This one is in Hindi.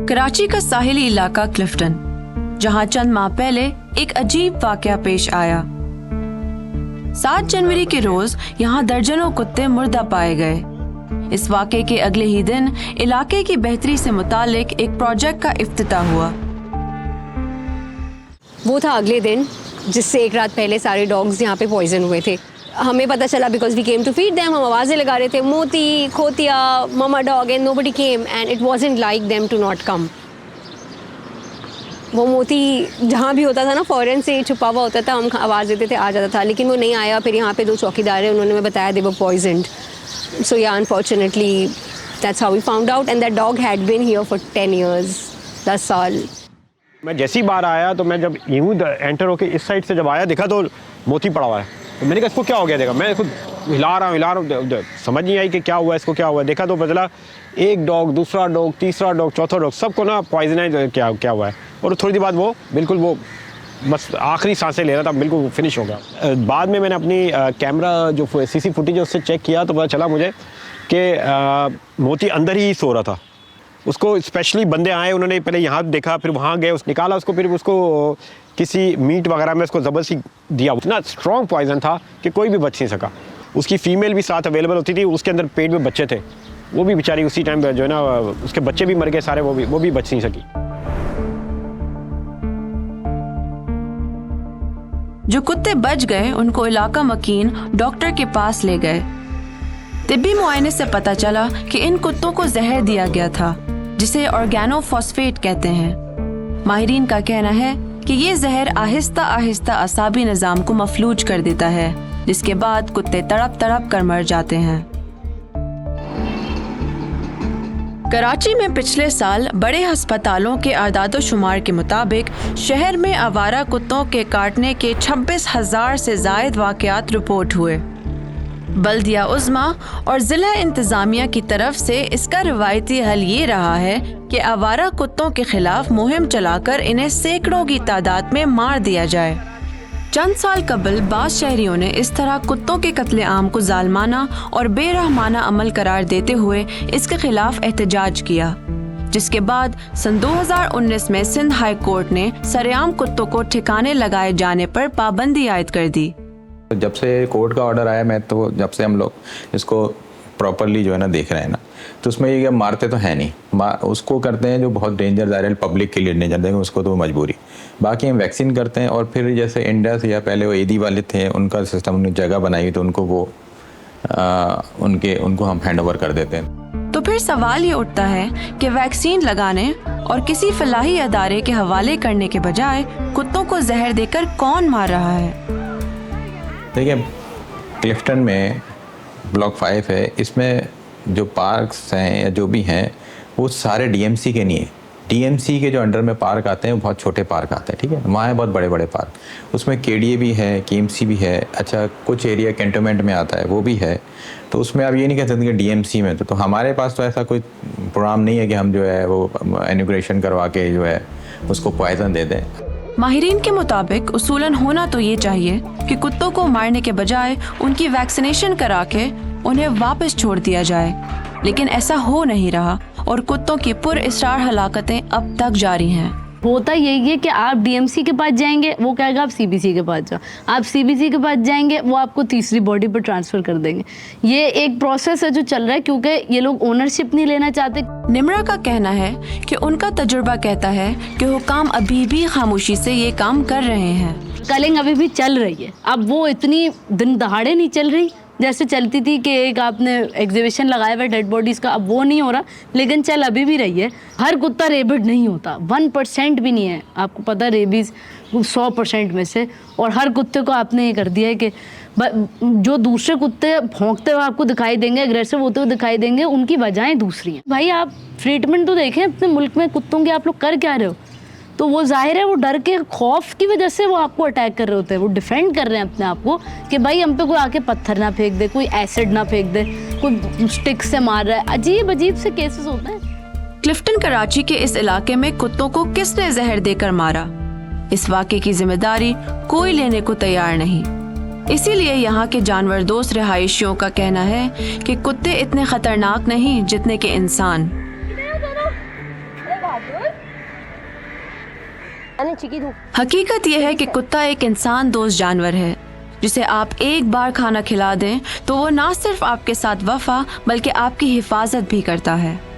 कराची का साहिली इलाका क्लिफ्टन, जहां चंद माह पहले एक अजीब वाकया पेश आया। 7 जनवरी के रोज यहां दर्जनों कुत्ते मुर्दा पाए गए। इस वाकये के अगले ही दिन इलाके की बेहतरी से मुतालिक एक प्रोजेक्ट का इफ्तिताह हुआ। वो था अगले दिन जिससे एक रात पहले सारे डॉग्स यहाँ पे पॉइजन हुए थे। हमें पता चला because we came to feed them. हम आवाज़ें लगा रहे थे, मोती, खोतिया, मामा dog, and nobody came and it wasn't like them to not come. वो मोती जहाँ भी होता था ना, फ़ौरन से छुपा हुआ होता था, हम आवाज़ देते थे, आ जाता था, लेकिन वो नहीं आया। फिर यहाँ पे 2 चौकीदार हैं, उन्होंने हमें बताया दे वर poisoned. So yeah unfortunately that's how we found out and that dog had been here for 10 years, 10 साल। मैं जैसी बार आया तो मैं जब यूँ एंटर होके इस साइड से जब आया, देखा तो मोती पड़ा हुआ है। तो मैंने कहा इसको क्या हो गया, देखा मैं इसको हिला रहा हूँ, समझ नहीं आई कि क्या हुआ, इसको क्या हुआ। देखा तो बदला एक डॉग, दूसरा डॉग, तीसरा डॉग, चौथा डॉग, सबको ना पॉइजन है, क्या हुआ है। और थोड़ी देर बाद वो बिल्कुल वो बस आखिरी सांसें ले रहा था, बिल्कुल फिनिश हो गया। बाद में मैंने अपनी कैमरा जो सीसी फुटेज है उससे चेक किया तो पता चला मुझे कि मोती अंदर ही सो रहा था। उसको स्पेशली बंदे आए, उन्होंने पहले यहाँ देखा, फिर वहाँ गए, उस निकाला उसको, फिर उसको किसी मीट वगैरह में उसको ज़बरदस्ती दिया। इतना स्ट्रॉन्ग पॉइजन था कि कोई भी बच नहीं सका। उसकी फ़ीमेल भी साथ अवेलेबल होती थी, उसके अंदर पेट में बच्चे थे, वो भी बेचारी उसी टाइम जो है ना, उसके बच्चे भी मर गए सारे, वो भी बच नहीं सकी। जो कुत्ते बच गए उनको इलाका मकीन डॉक्टर के पास ले गए। तिब्बी मुआयने से पता चला कि इन कुत्तों को जहर दिया गया था, जिसे ऑर्गेनोफॉस्फेट कहते हैं। माहिरीन का कहना है कि ये जहर आहिस्ता आहिस्ता असाबी निज़ाम को मफलूज कर देता है, जिसके बाद कुत्ते तड़प तड़प कर मर जाते हैं। कराची में पिछले साल बड़े अस्पतालों के आदादो शुमार के मुताबिक शहर में आवारा कुत्तों के काटने के 26,000 से ज़ायद वाक़यात रिपोर्ट हुए। बल्दिया उज़्मा और ज़िला इंतज़ामिया की तरफ से इसका रिवायती हल ये रहा है कि आवारा कुत्तों के खिलाफ मुहिम चलाकर इन्हें सैकड़ों की तादाद में मार दिया जाए। चंद साल कबल बाज़ शहरियों ने इस तरह कुत्तों के कत्लेआम को जालमाना और बेरहमाना अमल करार देते हुए इसके खिलाफ एहतजाज किया, जिसके बाद सन 2019 में सिंध हाई कोर्ट ने सरेआम कुत्तों को ठिकाने लगाए जाने पर पाबंदी आयद कर दी। जब से कोर्ट का ऑर्डर आया, मैं तो जब से हम लोग इसको प्रॉपरली जो है ना देख रहे हैं ना, तो उसमें ये मारते तो है नहीं, उसको करते हैं जो बहुत डेंजर ज़ाहिर पब्लिक के लिए डेंजर देंगे उसको, तो मजबूरी। बाकी हम वैक्सीन करते हैं, और फिर जैसे इंडिया से या पहले वो ईदी वाले थे, उनका सिस्टम उन्होंने जगह बनाई तो उनको वो उनको हम हैंड ओवर कर देते हैं। तो फिर सवाल ये उठता है कि वैक्सीन लगाने और किसी फलाही अदारे के हवाले करने के बजाय कुत्तों को जहर देकर कौन मार रहा है? देखिए, क्लिफ्टन में ब्लॉक 5 है, इसमें जो पार्क्स हैं या जो भी हैं वो सारे डीएमसी के नहीं है। डीएमसी के जो अंडर में पार्क आते हैं वो बहुत छोटे पार्क आते हैं, ठीक है, वहाँ है बहुत बड़े बड़े पार्क, उसमें केडीए भी है, केएमसी भी है, अच्छा कुछ एरिया कैंटोनमेंट में आता है वो भी है। तो उसमें आप ये नहीं कह सकते कि डीएमसी में तो हमारे पास तो ऐसा कोई प्रोग्राम नहीं है कि हम जो है वो इनॉग्रेशन करवा के जो है उसको पॉइजन दे दें। माहिरीन के मुताबिक उसूलन होना तो ये चाहिए कि कुत्तों को मारने के बजाय उनकी वैक्सीनेशन करा के उन्हें वापस छोड़ दिया जाए, लेकिन ऐसा हो नहीं रहा और कुत्तों की पुरअसरार हलाकतें अब तक जारी हैं। होता यही है कि आप डीएमसी के पास जाएंगे, वो कहेगा आप सीबीसी के पास जाओ, आप सीबीसी के पास जाएंगे, वो आपको तीसरी बॉडी पर ट्रांसफ़र कर देंगे। ये एक प्रोसेस है जो चल रहा है, क्योंकि ये लोग ओनरशिप नहीं लेना चाहते। निम्रा का कहना है कि उनका तजुर्बा कहता है कि हुकाम अभी भी खामोशी से ये काम कर रहे हैं। कलिंग अभी भी चल रही है, अब वो इतनी दिन दहाड़े नहीं चल रही जैसे चलती थी कि एक आपने एग्जीबिशन लगाया हुआ डेड बॉडीज़ का, अब वो नहीं हो रहा, लेकिन चल अभी भी रही है। हर कुत्ता रेबिड नहीं होता, 1% भी नहीं है, आपको पता रेबीज़ 100% में से। और हर कुत्ते को आपने ये कर दिया है कि जो दूसरे कुत्ते भौंकते हुए आपको दिखाई देंगे, अग्रेसिव होते हुए दिखाई देंगे, उनकी वजहें दूसरी हैं। भाई आप ट्रीटमेंट तो देखें अपने मुल्क में कुत्तों के, आप लोग कर क्या रहे हो? तो वो जाहिर है वो डर के खौफ की वजह से वो आपको अटैक कर रहे होते हैं, वो डिफेंड कर रहे हैं अपने आप को कि भाई हम पे कोई आके पत्थर ना फेंक दे, कोई एसिड ना फेंक दे, कोई स्टिक से मार रहा है। अजीब अजीब से केसेस होते हैं। क्लिफ्टन कराची के इस इलाके में कुत्तों को किसने जहर देकर मारा, इस वाक़े की जिम्मेदारी कोई लेने को तैयार नहीं। इसीलिए यहाँ के जानवर दोस्त रिहायशियों का कहना है कि कुत्ते इतने खतरनाक नहीं जितने के इंसान। हकीकत यह है कि कुत्ता एक इंसान दोस्त जानवर है जिसे आप एक बार खाना खिला दें तो वो ना सिर्फ आपके साथ वफा बल्कि आपकी हिफाजत भी करता है।